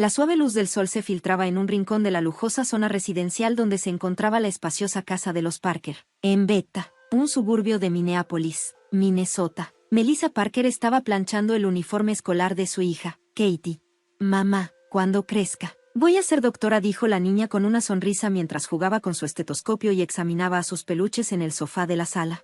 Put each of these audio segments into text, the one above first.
La suave luz del sol se filtraba en un rincón de la lujosa zona residencial donde se encontraba la espaciosa casa de los Parker, en Bethesda, un suburbio de Minneapolis, Minnesota. Melissa Parker estaba planchando el uniforme escolar de su hija, Katie. Mamá, cuando crezca, voy a ser doctora, dijo la niña con una sonrisa mientras jugaba con su estetoscopio y examinaba a sus peluches en el sofá de la sala.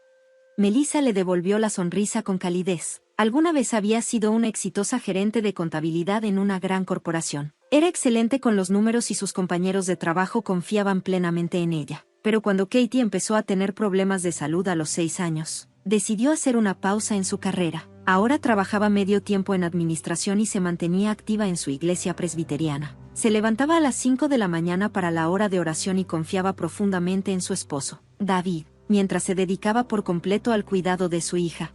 Melissa le devolvió la sonrisa con calidez. Alguna vez había sido una exitosa gerente de contabilidad en una gran corporación. Era excelente con los números y sus compañeros de trabajo confiaban plenamente en ella. Pero cuando Katie empezó a tener problemas de salud a los 6 años, decidió hacer una pausa en su carrera. Ahora trabajaba medio tiempo en administración y se mantenía activa en su iglesia presbiteriana. Se levantaba a las 5 de la mañana para la hora de oración y confiaba profundamente en su esposo, David, mientras se dedicaba por completo al cuidado de su hija.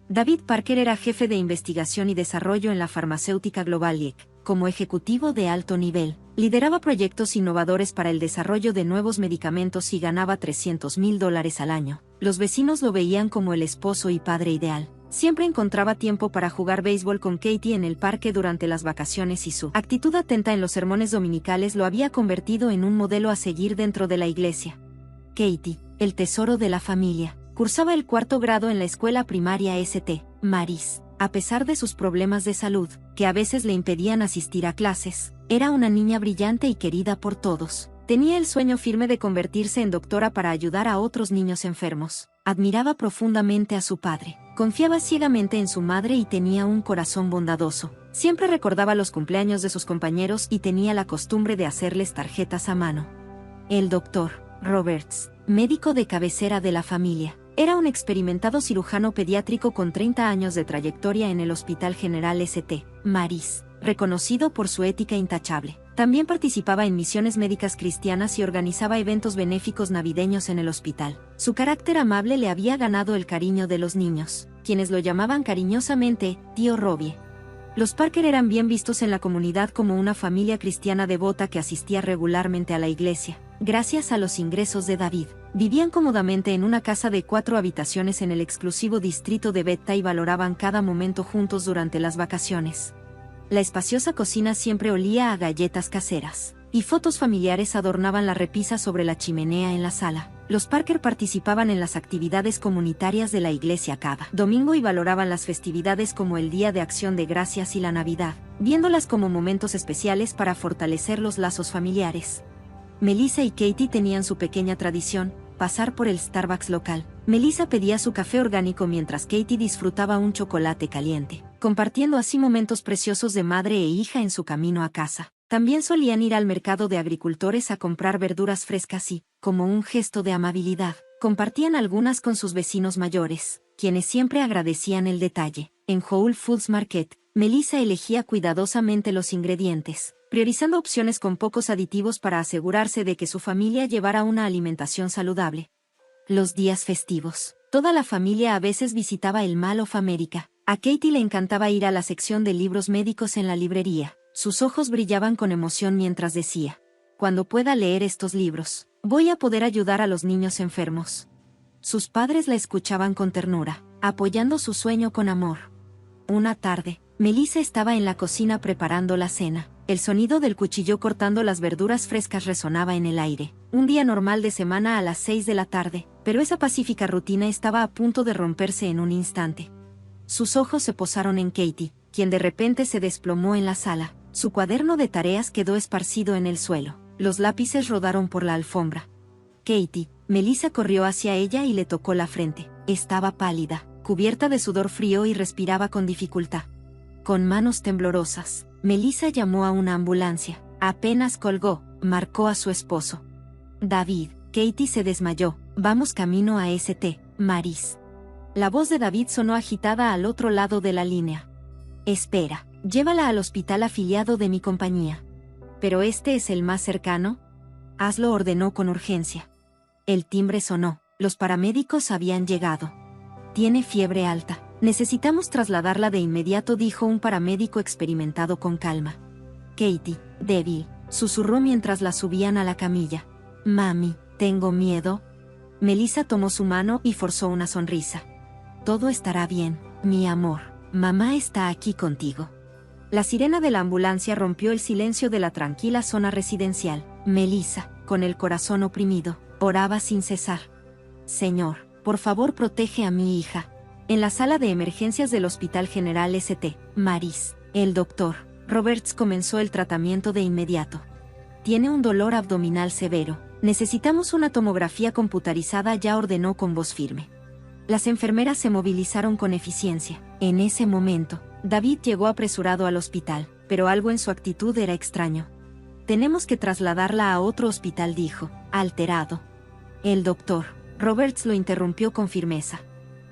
David Parker era jefe de investigación y desarrollo en la farmacéutica Global Inc. Como ejecutivo de alto nivel, lideraba proyectos innovadores para el desarrollo de nuevos medicamentos y ganaba $300,000 al año. Los vecinos lo veían como el esposo y padre ideal. Siempre encontraba tiempo para jugar béisbol con Katie en el parque durante las vacaciones y su actitud atenta en los sermones dominicales lo había convertido en un modelo a seguir dentro de la iglesia. Katie, el tesoro de la familia, cursaba el 4º grado en la escuela primaria St. Mary's. A pesar de sus problemas de salud, que a veces le impedían asistir a clases, era una niña brillante y querida por todos. Tenía el sueño firme de convertirse en doctora para ayudar a otros niños enfermos. Admiraba profundamente a su padre, confiaba ciegamente en su madre y tenía un corazón bondadoso. Siempre recordaba los cumpleaños de sus compañeros y tenía la costumbre de hacerles tarjetas a mano. El doctor Roberts, médico de cabecera de la familia, era un experimentado cirujano pediátrico con 30 años de trayectoria en el Hospital General St. Mary's, reconocido por su ética intachable. También participaba en misiones médicas cristianas y organizaba eventos benéficos navideños en el hospital. Su carácter amable le había ganado el cariño de los niños, quienes lo llamaban cariñosamente Tío Robbie. Los Parker eran bien vistos en la comunidad como una familia cristiana devota que asistía regularmente a la iglesia. Gracias a los ingresos de David, vivían cómodamente en una casa de 4 habitaciones en el exclusivo distrito de Bethesda y valoraban cada momento juntos durante las vacaciones. La espaciosa cocina siempre olía a galletas caseras, y fotos familiares adornaban la repisa sobre la chimenea en la sala. Los Parker participaban en las actividades comunitarias de la iglesia cada domingo y valoraban las festividades como el Día de Acción de Gracias y la Navidad, viéndolas como momentos especiales para fortalecer los lazos familiares. Melissa y Katie tenían su pequeña tradición, pasar por el Starbucks local. Melissa pedía su café orgánico mientras Katie disfrutaba un chocolate caliente, compartiendo así momentos preciosos de madre e hija en su camino a casa. También solían ir al mercado de agricultores a comprar verduras frescas y, como un gesto de amabilidad, compartían algunas con sus vecinos mayores, quienes siempre agradecían el detalle. En Whole Foods Market, Melissa elegía cuidadosamente los ingredientes, priorizando opciones con pocos aditivos para asegurarse de que su familia llevara una alimentación saludable. Los días festivos, toda la familia a veces visitaba el Mall of America. A Katie le encantaba ir a la sección de libros médicos en la librería. Sus ojos brillaban con emoción mientras decía: cuando pueda leer estos libros, voy a poder ayudar a los niños enfermos. Sus padres la escuchaban con ternura, apoyando su sueño con amor. Una tarde, Melissa estaba en la cocina preparando la cena. El sonido del cuchillo cortando las verduras frescas resonaba en el aire. Un día normal de semana a las 6 de la tarde, pero esa pacífica rutina estaba a punto de romperse en un instante. Sus ojos se posaron en Katie, quien de repente se desplomó en la sala. Su cuaderno de tareas quedó esparcido en el suelo. Los lápices rodaron por la alfombra. Katie, Melissa corrió hacia ella y le tocó la frente. Estaba pálida, cubierta de sudor frío y respiraba con dificultad. Con manos temblorosas, Melissa llamó a una ambulancia. Apenas colgó, marcó a su esposo. David, Katie se desmayó. Vamos camino a St. Mary's. La voz de David sonó agitada al otro lado de la línea. Espera, llévala al hospital afiliado de mi compañía. ¿Pero este es el más cercano? Hazlo, ordenó con urgencia. El timbre sonó. Los paramédicos habían llegado. Tiene fiebre alta. Necesitamos trasladarla de inmediato, dijo un paramédico experimentado con calma. Katie, débil, susurró mientras la subían a la camilla. Mami, tengo miedo. Melissa tomó su mano y forzó una sonrisa. Todo estará bien, mi amor. Mamá está aquí contigo. La sirena de la ambulancia rompió el silencio de la tranquila zona residencial. Melissa, con el corazón oprimido, oraba sin cesar. Señor, por favor protege a mi hija. En la sala de emergencias del Hospital General St. Mary's, el doctor Roberts comenzó el tratamiento de inmediato. Tiene un dolor abdominal severo. Necesitamos una tomografía computarizada, ya ordenó con voz firme. Las enfermeras se movilizaron con eficiencia. En ese momento, David llegó apresurado al hospital, pero algo en su actitud era extraño. Tenemos que trasladarla a otro hospital, dijo, alterado. El doctor Roberts lo interrumpió con firmeza.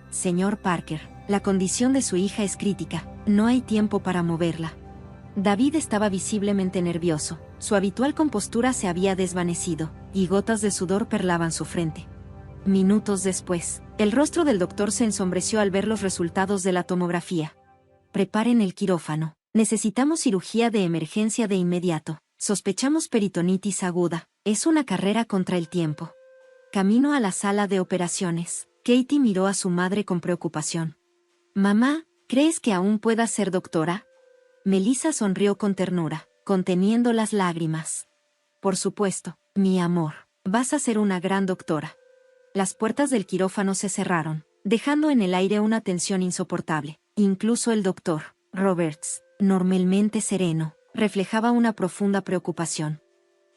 Señor Parker, la condición de su hija es crítica, no hay tiempo para moverla. David estaba visiblemente nervioso, su habitual compostura se había desvanecido, y gotas de sudor perlaban su frente. Minutos después, el rostro del doctor se ensombreció al ver los resultados de la tomografía. Preparen el quirófano. Necesitamos cirugía de emergencia de inmediato. Sospechamos peritonitis aguda. Es una carrera contra el tiempo. Camino a la sala de operaciones. Katie miró a su madre con preocupación. Mamá, ¿crees que aún pueda ser doctora? Melissa sonrió con ternura, conteniendo las lágrimas. Por supuesto, mi amor, vas a ser una gran doctora. Las puertas del quirófano se cerraron, dejando en el aire una tensión insoportable. Incluso el doctor Roberts, normalmente sereno, reflejaba una profunda preocupación.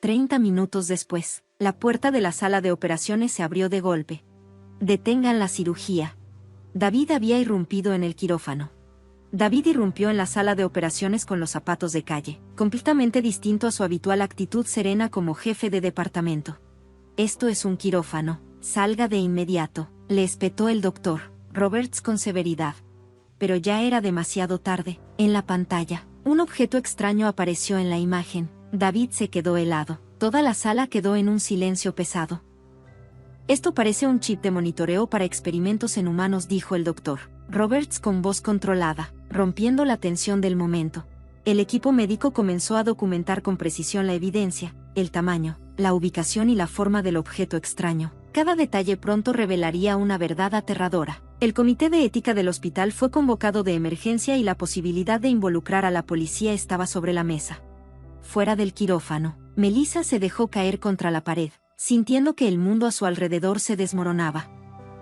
30 minutos después, la puerta de la sala de operaciones se abrió de golpe. Detengan la cirugía. David había irrumpido en el quirófano. David irrumpió en la sala de operaciones con los zapatos de calle, completamente distinto a su habitual actitud serena como jefe de departamento. Esto es un quirófano, salga de inmediato, le espetó el doctor Roberts con severidad. Pero ya era demasiado tarde. En la pantalla, un objeto extraño apareció en la imagen. David se quedó helado. Toda la sala quedó en un silencio pesado. Esto parece un chip de monitoreo para experimentos en humanos, dijo el doctor Roberts con voz controlada, rompiendo la tensión del momento. El equipo médico comenzó a documentar con precisión la evidencia, el tamaño, la ubicación y la forma del objeto extraño. Cada detalle pronto revelaría una verdad aterradora. El comité de ética del hospital fue convocado de emergencia y la posibilidad de involucrar a la policía estaba sobre la mesa. Fuera del quirófano, Melissa se dejó caer contra la pared, sintiendo que el mundo a su alrededor se desmoronaba.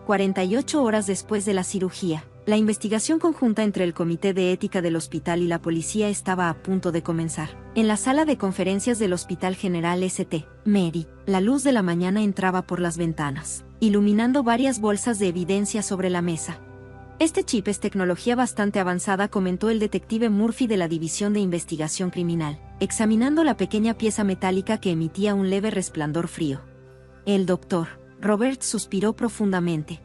48 horas después de la cirugía, la investigación conjunta entre el comité de ética del hospital y la policía estaba a punto de comenzar. En la sala de conferencias del Hospital General St. Mary, la luz de la mañana entraba por las ventanas, iluminando varias bolsas de evidencia sobre la mesa. Este chip es tecnología bastante avanzada, comentó el detective Murphy de la División de Investigación Criminal, examinando la pequeña pieza metálica que emitía un leve resplandor frío. El doctor Roberts suspiró profundamente.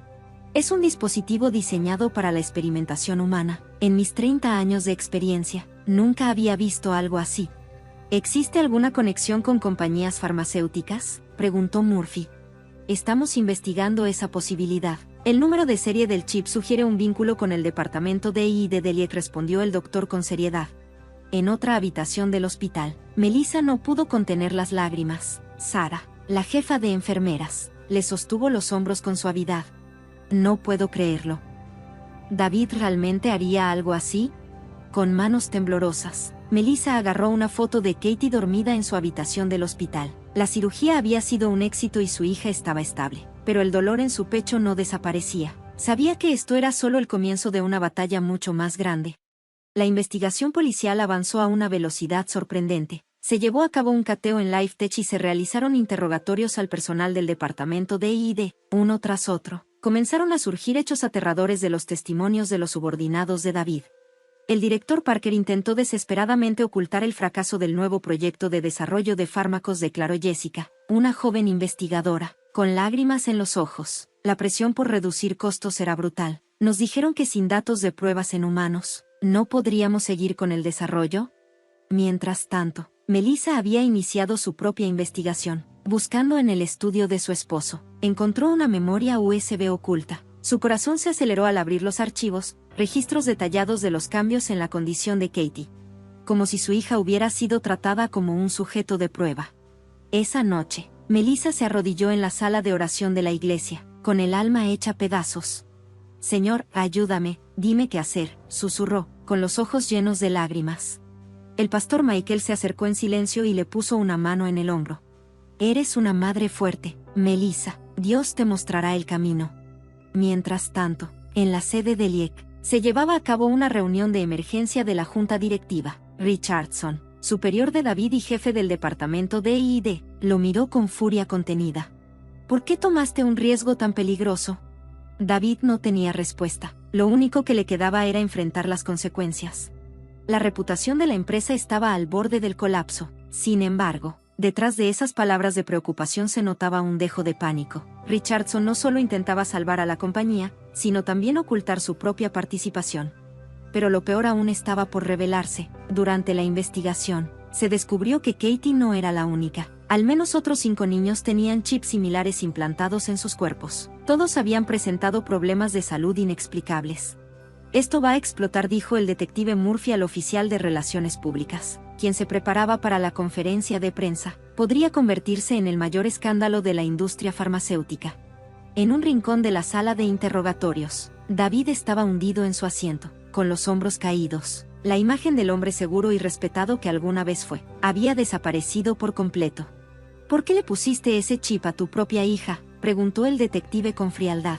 Es un dispositivo diseñado para la experimentación humana. En mis 30 años de experiencia, nunca había visto algo así. ¿Existe alguna conexión con compañías farmacéuticas?, preguntó Murphy. Estamos investigando esa posibilidad. El número de serie del chip sugiere un vínculo con el departamento de I de Deliet, respondió el doctor con seriedad. En otra habitación del hospital, Melissa no pudo contener las lágrimas. Sara, la jefa de enfermeras, le sostuvo los hombros con suavidad. No puedo creerlo. ¿David realmente haría algo así? Con manos temblorosas, Melissa agarró una foto de Katie dormida en su habitación del hospital. La cirugía había sido un éxito y su hija estaba estable, pero el dolor en su pecho no desaparecía. Sabía que esto era solo el comienzo de una batalla mucho más grande. La investigación policial avanzó a una velocidad sorprendente. Se llevó a cabo un cateo en LifeTech y se realizaron interrogatorios al personal del departamento de I&D, uno tras otro. Comenzaron a surgir hechos aterradores de los testimonios de los subordinados de David. El director Parker intentó desesperadamente ocultar el fracaso del nuevo proyecto de desarrollo de fármacos, declaró Jessica, una joven investigadora, con lágrimas en los ojos. La presión por reducir costos era brutal. Nos dijeron que sin datos de pruebas en humanos, ¿no podríamos seguir con el desarrollo? Mientras tanto, Melissa había iniciado su propia investigación. Buscando en el estudio de su esposo, encontró una memoria USB oculta. Su corazón se aceleró al abrir los archivos, registros detallados de los cambios en la condición de Katie. Como si su hija hubiera sido tratada como un sujeto de prueba. Esa noche, Melissa se arrodilló en la sala de oración de la iglesia, con el alma hecha pedazos. Señor, ayúdame, dime qué hacer, susurró, con los ojos llenos de lágrimas. El pastor Michael se acercó en silencio y le puso una mano en el hombro. Eres una madre fuerte, Melissa. Dios te mostrará el camino. Mientras tanto, en la sede del IEC, se llevaba a cabo una reunión de emergencia de la junta directiva. Richardson, superior de David y jefe del departamento de I&D, lo miró con furia contenida. ¿Por qué tomaste un riesgo tan peligroso? David no tenía respuesta. Lo único que le quedaba era enfrentar las consecuencias. La reputación de la empresa estaba al borde del colapso. Sin embargo, detrás de esas palabras de preocupación se notaba un dejo de pánico. Richardson no solo intentaba salvar a la compañía, sino también ocultar su propia participación. Pero lo peor aún estaba por revelarse. Durante la investigación, se descubrió que Katie no era la única. Al menos otros 5 niños tenían chips similares implantados en sus cuerpos. Todos habían presentado problemas de salud inexplicables. Esto va a explotar, dijo el detective Murphy al oficial de Relaciones Públicas, quien se preparaba para la conferencia de prensa. Podría convertirse en el mayor escándalo de la industria farmacéutica. En un rincón de la sala de interrogatorios, David estaba hundido en su asiento, con los hombros caídos. La imagen del hombre seguro y respetado que alguna vez fue, había desaparecido por completo. ¿Por qué le pusiste ese chip a tu propia hija?, preguntó el detective con frialdad.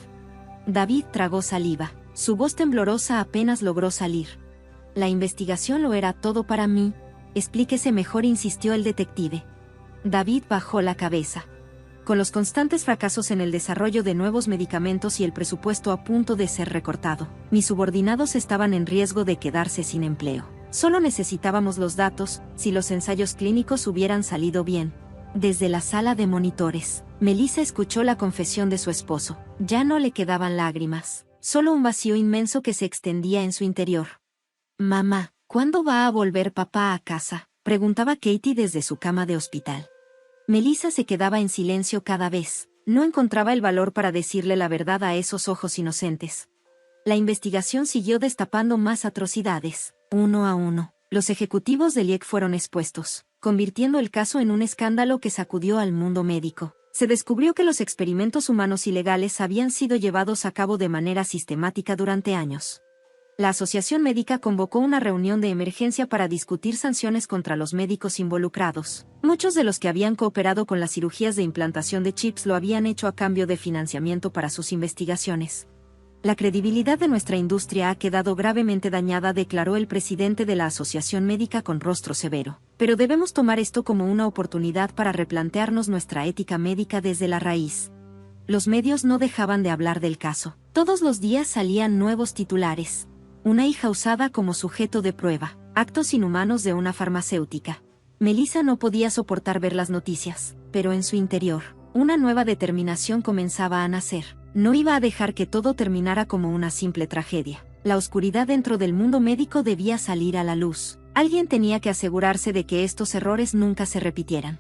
David tragó saliva. Su voz temblorosa apenas logró salir. La investigación lo era todo para mí. Explíquese mejor, insistió el detective. David bajó la cabeza. Con los constantes fracasos en el desarrollo de nuevos medicamentos y el presupuesto a punto de ser recortado, mis subordinados estaban en riesgo de quedarse sin empleo. Solo necesitábamos los datos, si los ensayos clínicos hubieran salido bien. Desde la sala de monitores, Melissa escuchó la confesión de su esposo. Ya no le quedaban lágrimas. Solo un vacío inmenso que se extendía en su interior. Mamá, ¿cuándo va a volver papá a casa?, preguntaba Katie desde su cama de hospital. Melissa se quedaba en silencio cada vez. No encontraba el valor para decirle la verdad a esos ojos inocentes. La investigación siguió destapando más atrocidades. Uno a uno, los ejecutivos del IEC fueron expuestos, convirtiendo el caso en un escándalo que sacudió al mundo médico. Se descubrió que los experimentos humanos ilegales habían sido llevados a cabo de manera sistemática durante años. La Asociación Médica convocó una reunión de emergencia para discutir sanciones contra los médicos involucrados. Muchos de los que habían cooperado con las cirugías de implantación de chips lo habían hecho a cambio de financiamiento para sus investigaciones. La credibilidad de nuestra industria ha quedado gravemente dañada, declaró el presidente de la Asociación Médica con rostro severo. Pero debemos tomar esto como una oportunidad para replantearnos nuestra ética médica desde la raíz. Los medios no dejaban de hablar del caso. Todos los días salían nuevos titulares. Una hija usada como sujeto de prueba. Actos inhumanos de una farmacéutica. Melissa no podía soportar ver las noticias, pero en su interior, una nueva determinación comenzaba a nacer. No iba a dejar que todo terminara como una simple tragedia. La oscuridad dentro del mundo médico debía salir a la luz. Alguien tenía que asegurarse de que estos errores nunca se repitieran.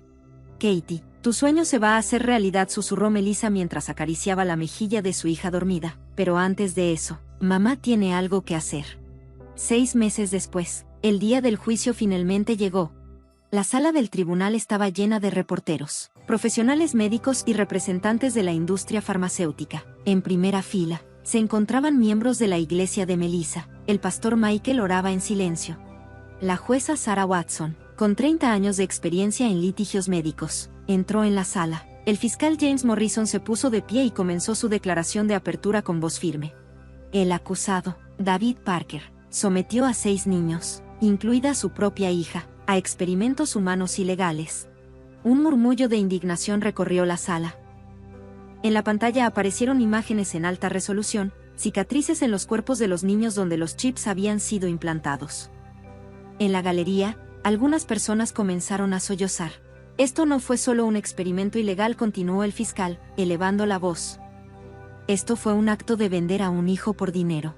Katie, tu sueño se va a hacer realidad, susurró Melissa mientras acariciaba la mejilla de su hija dormida. Pero antes de eso, mamá tiene algo que hacer. 6 meses después, el día del juicio finalmente llegó. La sala del tribunal estaba llena de reporteros, profesionales médicos y representantes de la industria farmacéutica. En primera fila, se encontraban miembros de la iglesia de Melissa. El pastor Michael oraba en silencio. La jueza Sarah Watson, con 30 años de experiencia en litigios médicos, entró en la sala. El fiscal James Morrison se puso de pie y comenzó su declaración de apertura con voz firme. El acusado, David Parker, sometió a 6 niños, incluida su propia hija, a experimentos humanos ilegales. Un murmullo de indignación recorrió la sala. En la pantalla aparecieron imágenes en alta resolución, cicatrices en los cuerpos de los niños donde los chips habían sido implantados. En la galería, algunas personas comenzaron a sollozar. Esto no fue solo un experimento ilegal, continuó el fiscal, elevando la voz. Esto fue un acto de vender a un hijo por dinero.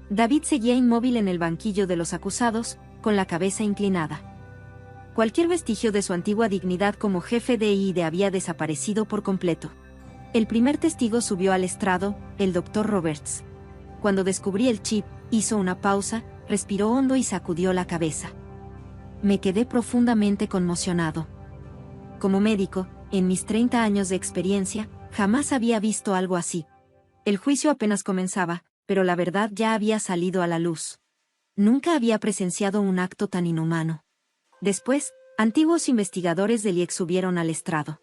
David seguía inmóvil en el banquillo de los acusados, con la cabeza inclinada. Cualquier vestigio de su antigua dignidad como jefe de I&D había desaparecido por completo. El primer testigo subió al estrado, el Dr. Roberts. Cuando descubrí el chip, hizo una pausa, respiró hondo y sacudió la cabeza. Me quedé profundamente conmocionado. Como médico, en mis 30 años de experiencia, jamás había visto algo así. El juicio apenas comenzaba, pero la verdad ya había salido a la luz. Nunca había presenciado un acto tan inhumano. Después, antiguos investigadores del IEC subieron al estrado.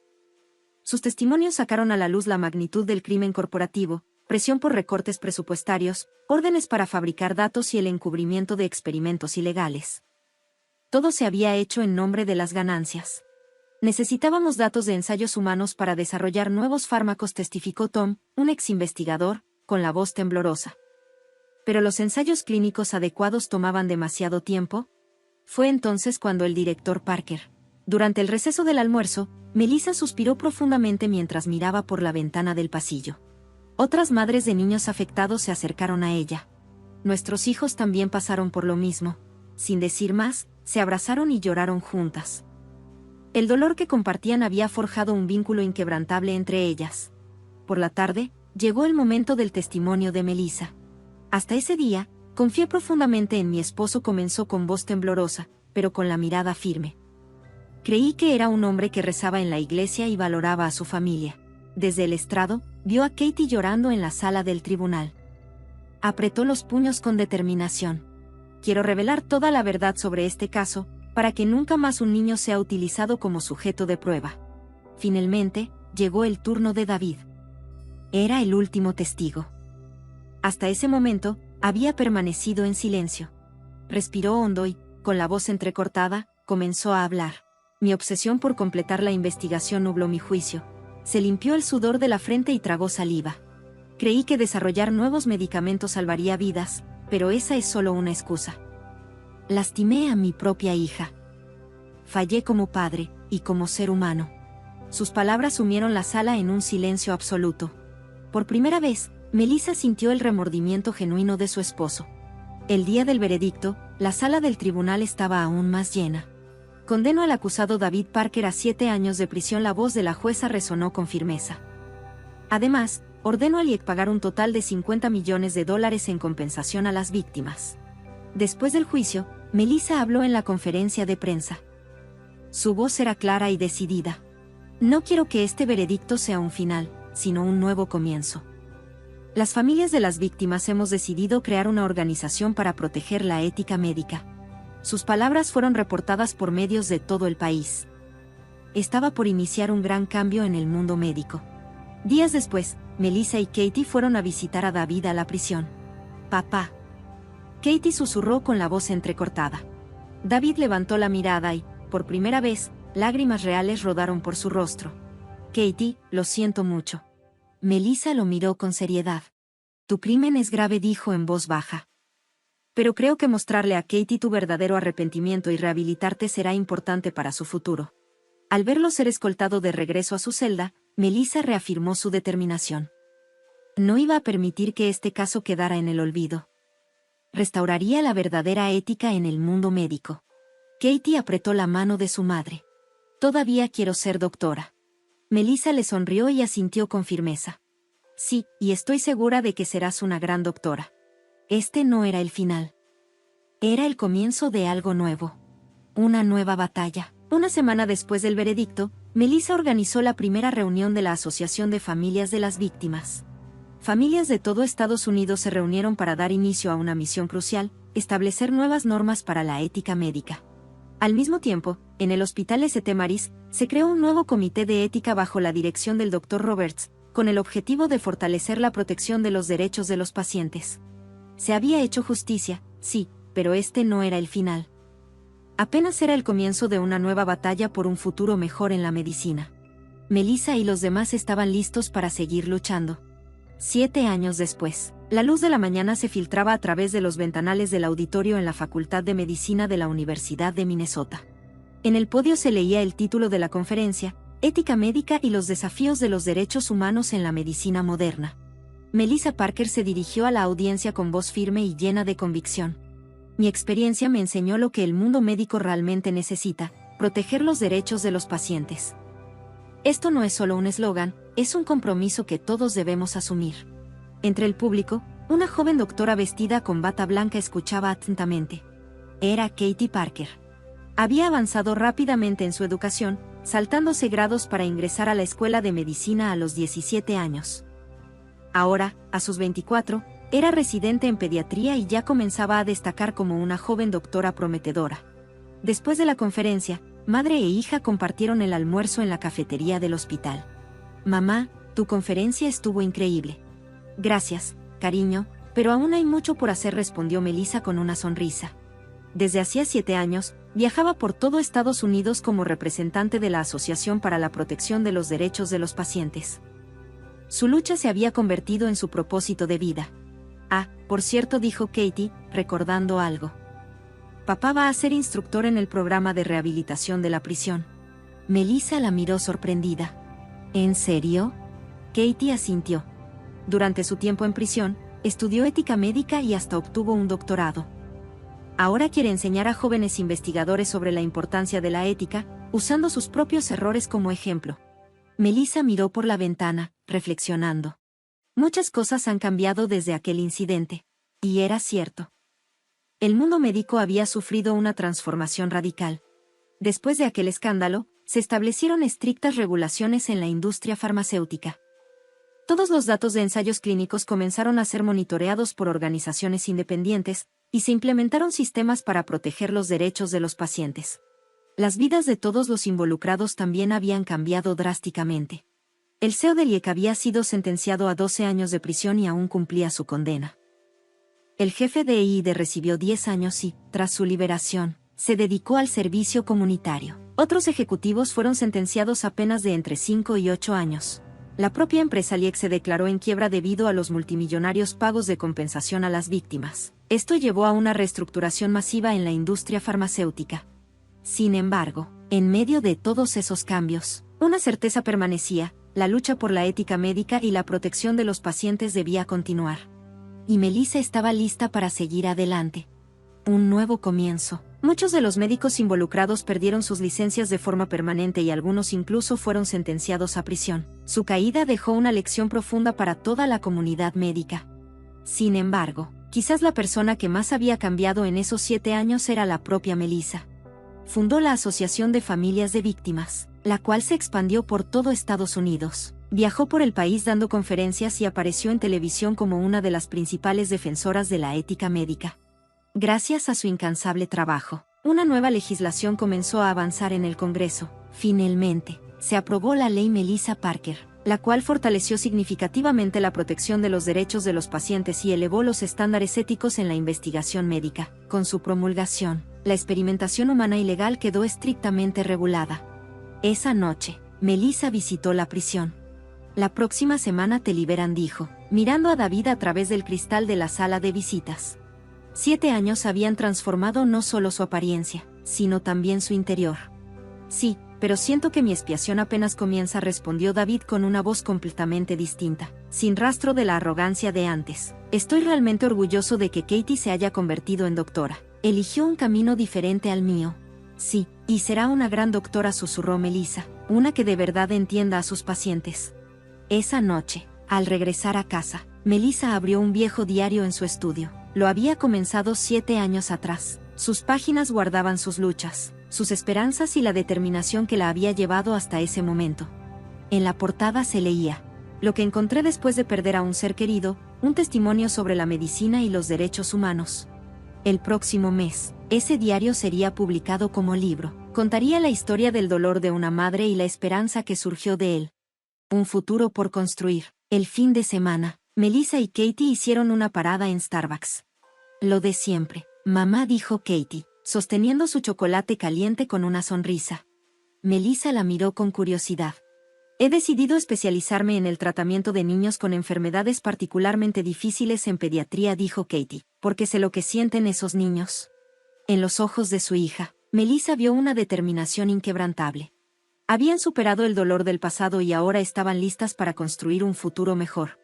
Sus testimonios sacaron a la luz la magnitud del crimen corporativo, presión por recortes presupuestarios, órdenes para fabricar datos y el encubrimiento de experimentos ilegales. Todo se había hecho en nombre de las ganancias. Necesitábamos datos de ensayos humanos para desarrollar nuevos fármacos, testificó Tom, un ex investigador, con la voz temblorosa. Pero los ensayos clínicos adecuados tomaban demasiado tiempo. Fue entonces cuando el director Parker. Durante el receso del almuerzo, Melissa suspiró profundamente mientras miraba por la ventana del pasillo. Otras madres de niños afectados se acercaron a ella. Nuestros hijos también pasaron por lo mismo. Sin decir más, se abrazaron y lloraron juntas. El dolor que compartían había forjado un vínculo inquebrantable entre ellas. Por la tarde, llegó el momento del testimonio de Melissa. Hasta ese día, confié profundamente en mi esposo, comenzó con voz temblorosa, pero con la mirada firme. Creí que era un hombre que rezaba en la iglesia y valoraba a su familia. Desde el estrado, vio a Katie llorando en la sala del tribunal. Apretó los puños con determinación. Quiero revelar toda la verdad sobre este caso, para que nunca más un niño sea utilizado como sujeto de prueba. Finalmente, llegó el turno de David. Era el último testigo. Hasta ese momento, había permanecido en silencio. Respiró hondo y, con la voz entrecortada, comenzó a hablar. Mi obsesión por completar la investigación nubló mi juicio. Se limpió el sudor de la frente y tragó saliva. Creí que desarrollar nuevos medicamentos salvaría vidas, pero esa es solo una excusa. Lastimé a mi propia hija. Fallé como padre, y como ser humano. Sus palabras sumieron la sala en un silencio absoluto. Por primera vez, Melissa sintió el remordimiento genuino de su esposo. El día del veredicto, la sala del tribunal estaba aún más llena. Condeno al acusado David Parker a 7 años de prisión. La voz de la jueza resonó con firmeza. Además, ordenó al IEC pagar un total de $50 millones en compensación a las víctimas. Después del juicio, Melissa habló en la conferencia de prensa. Su voz era clara y decidida. No quiero que este veredicto sea un final, sino un nuevo comienzo. Las familias de las víctimas hemos decidido crear una organización para proteger la ética médica. Sus palabras fueron reportadas por medios de todo el país. Estaba por iniciar un gran cambio en el mundo médico. Días después, Melissa y Katie fueron a visitar a David a la prisión. «Papá». Katie susurró con la voz entrecortada. David levantó la mirada y, por primera vez, lágrimas reales rodaron por su rostro. «Katie, lo siento mucho». Melissa lo miró con seriedad. «Tu crimen es grave», dijo en voz baja. «Pero creo que mostrarle a Katie tu verdadero arrepentimiento y rehabilitarte será importante para su futuro». Al verlo ser escoltado de regreso a su celda, Melissa reafirmó su determinación. No iba a permitir que este caso quedara en el olvido. Restauraría la verdadera ética en el mundo médico. Katie apretó la mano de su madre. «Todavía quiero ser doctora». Melissa le sonrió y asintió con firmeza. «Sí, y estoy segura de que serás una gran doctora». Este no era el final. Era el comienzo de algo nuevo. Una nueva batalla. Una semana después del veredicto, Melissa organizó la primera reunión de la Asociación de Familias de las Víctimas. Familias de todo Estados Unidos se reunieron para dar inicio a una misión crucial: establecer nuevas normas para la ética médica. Al mismo tiempo, en el Hospital St. Mary's, se creó un nuevo comité de ética bajo la dirección del Dr. Roberts, con el objetivo de fortalecer la protección de los derechos de los pacientes. Se había hecho justicia, sí, pero este no era el final. Apenas era el comienzo de una nueva batalla por un futuro mejor en la medicina. Melissa y los demás estaban listos para seguir luchando. 7 años después, la luz de la mañana se filtraba a través de los ventanales del auditorio en la Facultad de Medicina de la Universidad de Minnesota. En el podio se leía el título de la conferencia: Ética médica y los desafíos de los derechos humanos en la medicina moderna. Melissa Parker se dirigió a la audiencia con voz firme y llena de convicción. Mi experiencia me enseñó lo que el mundo médico realmente necesita: proteger los derechos de los pacientes. Esto no es solo un eslogan, es un compromiso que todos debemos asumir. Entre el público, una joven doctora vestida con bata blanca escuchaba atentamente. Era Katie Parker. Había avanzado rápidamente en su educación, saltándose grados para ingresar a la escuela de medicina a los 17 años. Ahora, a sus 24, era residente en pediatría y ya comenzaba a destacar como una joven doctora prometedora. Después de la conferencia, madre e hija compartieron el almuerzo en la cafetería del hospital. Mamá, tu conferencia estuvo increíble. Gracias, cariño, pero aún hay mucho por hacer, respondió Melissa con una sonrisa. Desde hacía 7 años, viajaba por todo Estados Unidos como representante de la Asociación para la Protección de los Derechos de los Pacientes. Su lucha se había convertido en su propósito de vida. Ah, por cierto, dijo Katie, recordando algo. Papá va a ser instructor en el programa de rehabilitación de la prisión. Melissa la miró sorprendida. ¿En serio? Katie asintió. Durante su tiempo en prisión, estudió ética médica y hasta obtuvo un doctorado. Ahora quiere enseñar a jóvenes investigadores sobre la importancia de la ética, usando sus propios errores como ejemplo. Melissa miró por la ventana, reflexionando. Muchas cosas han cambiado desde aquel incidente. Y era cierto. El mundo médico había sufrido una transformación radical. Después de aquel escándalo, se establecieron estrictas regulaciones en la industria farmacéutica. Todos los datos de ensayos clínicos comenzaron a ser monitoreados por organizaciones independientes, y se implementaron sistemas para proteger los derechos de los pacientes. Las vidas de todos los involucrados también habían cambiado drásticamente. El CEO del IEC había sido sentenciado a 12 años de prisión y aún cumplía su condena. El jefe de EID recibió 10 años y, tras su liberación, se dedicó al servicio comunitario. Otros ejecutivos fueron sentenciados a penas de entre 5 y 8 años. La propia empresa LIEC se declaró en quiebra debido a los multimillonarios pagos de compensación a las víctimas. Esto llevó a una reestructuración masiva en la industria farmacéutica. Sin embargo, en medio de todos esos cambios, una certeza permanecía: la lucha por la ética médica y la protección de los pacientes debía continuar. Y Melissa estaba lista para seguir adelante. Un nuevo comienzo. Muchos de los médicos involucrados perdieron sus licencias de forma permanente y algunos incluso fueron sentenciados a prisión. Su caída dejó una lección profunda para toda la comunidad médica. Sin embargo, quizás la persona que más había cambiado en esos 7 años era la propia Melissa. Fundó la Asociación de Familias de Víctimas, la cual se expandió por todo Estados Unidos. Viajó por el país dando conferencias y apareció en televisión como una de las principales defensoras de la ética médica. Gracias a su incansable trabajo, una nueva legislación comenzó a avanzar en el Congreso. Finalmente, se aprobó la Ley Melissa Parker, la cual fortaleció significativamente la protección de los derechos de los pacientes y elevó los estándares éticos en la investigación médica. Con su promulgación, la experimentación humana ilegal quedó estrictamente regulada. Esa noche, Melissa visitó la prisión. La próxima semana te liberan, dijo, mirando a David a través del cristal de la sala de visitas. 7 años habían transformado no solo su apariencia, sino también su interior. Sí, pero siento que mi expiación apenas comienza, respondió David con una voz completamente distinta, sin rastro de la arrogancia de antes. Estoy realmente orgulloso de que Katie se haya convertido en doctora. Eligió un camino diferente al mío. Sí, y será una gran doctora, susurró Melissa, una que de verdad entienda a sus pacientes. Esa noche, al regresar a casa, Melissa abrió un viejo diario en su estudio. Lo había comenzado 7 años atrás. Sus páginas guardaban sus luchas, sus esperanzas y la determinación que la había llevado hasta ese momento. En la portada se leía: lo que encontré después de perder a un ser querido, un testimonio sobre la medicina y los derechos humanos. El próximo mes, ese diario sería publicado como libro. Contaría la historia del dolor de una madre y la esperanza que surgió de él. Un futuro por construir. El fin de semana, Melissa y Katie hicieron una parada en Starbucks. Lo de siempre, mamá, dijo Katie, sosteniendo su chocolate caliente con una sonrisa. Melissa la miró con curiosidad. He decidido especializarme en el tratamiento de niños con enfermedades particularmente difíciles en pediatría, dijo Katie, porque sé lo que sienten esos niños. En los ojos de su hija, Melissa vio una determinación inquebrantable. Habían superado el dolor del pasado y ahora estaban listas para construir un futuro mejor.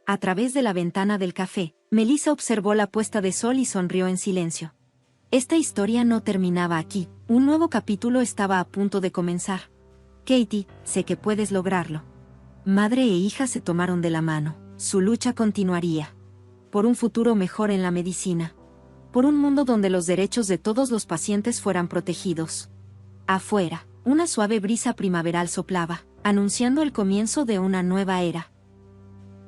A través de la ventana del café, Melissa observó la puesta de sol y sonrió en silencio. Esta historia no terminaba aquí, un nuevo capítulo estaba a punto de comenzar. Katie, sé que puedes lograrlo. Madre e hija se tomaron de la mano. Su lucha continuaría. Por un futuro mejor en la medicina. Por un mundo donde los derechos de todos los pacientes fueran protegidos. Afuera, una suave brisa primaveral soplaba, anunciando el comienzo de una nueva era.